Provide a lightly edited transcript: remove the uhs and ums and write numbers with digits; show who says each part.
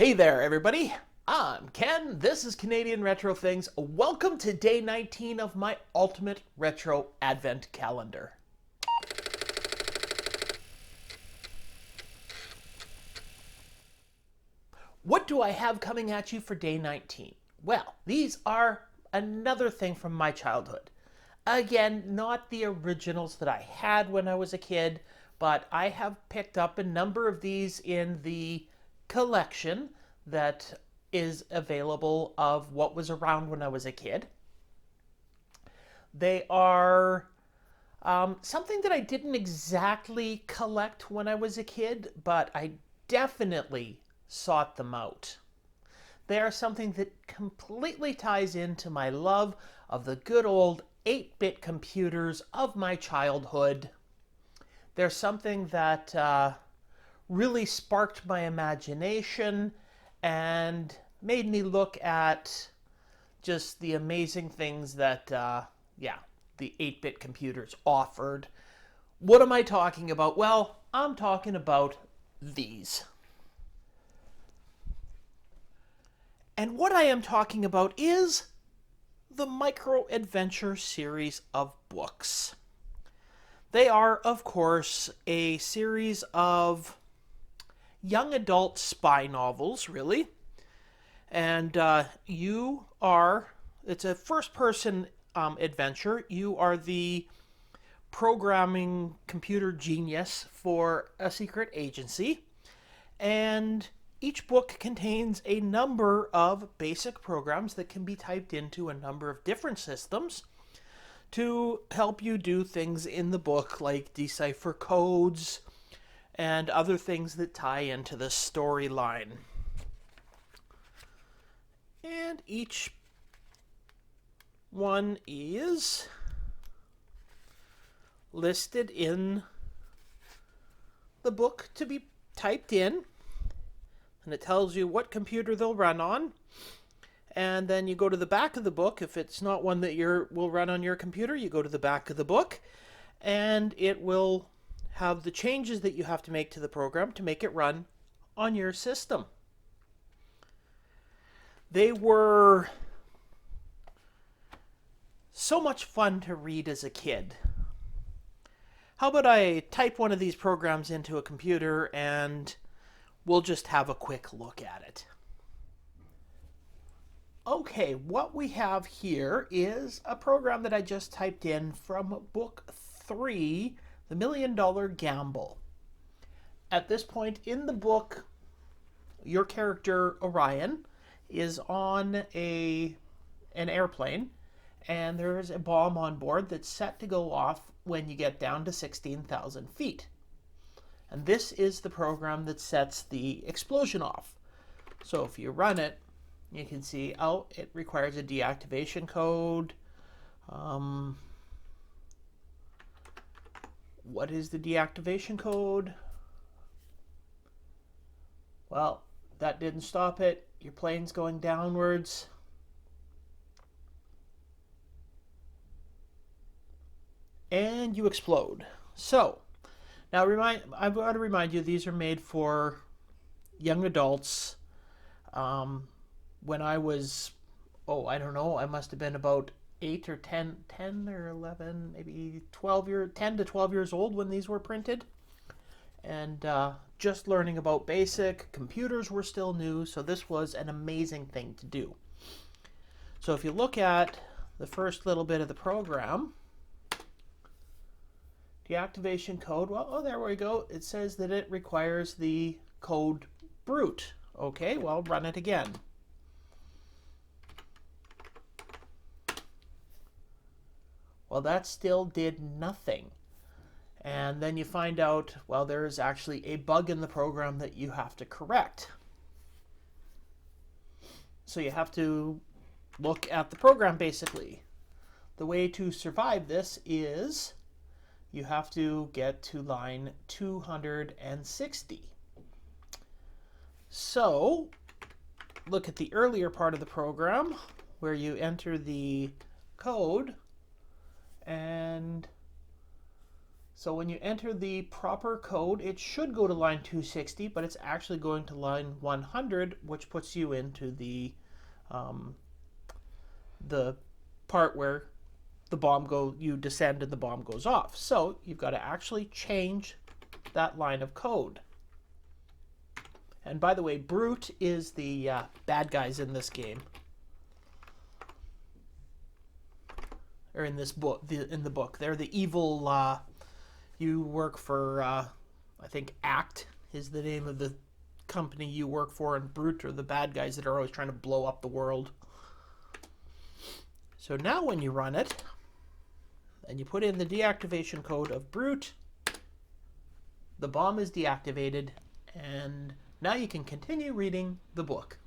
Speaker 1: Hey there, everybody. I'm Ken. This is Canadian Retro Things. Welcome to day 19 of my Ultimate Retro Advent Calendar. What do I have coming at you for day 19? Well, these are another thing from my childhood. Again, not the originals that I had when I was a kid, but I have picked up a number of these in the collection that is available of what was around when I was a kid. They are something that I didn't exactly collect when I was a kid, but I definitely sought them out. They are something that completely ties into my love of the good old 8-bit computers of my childhood. They're something that really sparked my imagination and made me look at just the amazing things that, the 8-bit computers offered. What am I talking about? Well, I'm talking about these. And what I am talking about is the Micro Adventure series of books. They are, of course, a series of young adult spy novels, really. And it's a first person adventure. You are the programming computer genius for a secret agency. And each book contains a number of basic programs that can be typed into a number of different systems to help you do things in the book, like decipher codes and other things that tie into the storyline. And each one is listed in the book to be typed in, and it tells you what computer they'll run on. And then you go to the back of the book. If it's not one that will run on your computer, you go to the back of the book, and it will have the changes that you have to make to the program to make it run on your system. They were so much fun to read as a kid. How about I type one of these programs into a computer and we'll just have a quick look at it. Okay, what we have here is a program that I just typed in from book 3, The $1,000,000 Gamble. At this point in the book, your character Orion is on an airplane, and there's a bomb on board that's set to go off when you get down to 16,000 feet. And this is the program that sets the explosion off. So if you run it, you can see, it requires a deactivation code. What is the deactivation code? Well, that didn't stop it. Your plane's going downwards. And you explode. So, now I've got to remind you, these are made for young adults. When I was, I don't know, I must have been about 8 or 10 or 11, maybe 10 to 12 years old when these were printed. And just learning about basic. Computers were still new, so this was an amazing thing to do. So if you look at the first little bit of the program, deactivation code, there we go. It says that it requires the code brute. Okay, well, run it again. Well, that still did nothing. And then you find out, there is actually a bug in the program that you have to correct. So you have to look at the program, basically. The way to survive this is you have to get to line 260. So look at the earlier part of the program where you enter the code and So when you enter the proper code, it should go to line 260, but it's actually going to line 100, which puts you into the part where you descend and the bomb goes off. So you've got to actually change that line of code. And by the way, Brute is the bad guys in this game, or in this book. In the book, they're the evil. You work for, I think, ACT is the name of the company you work for, and Brute are the bad guys that are always trying to blow up the world. So now when you run it, and you put in the deactivation code of Brute, the bomb is deactivated, and now you can continue reading the book.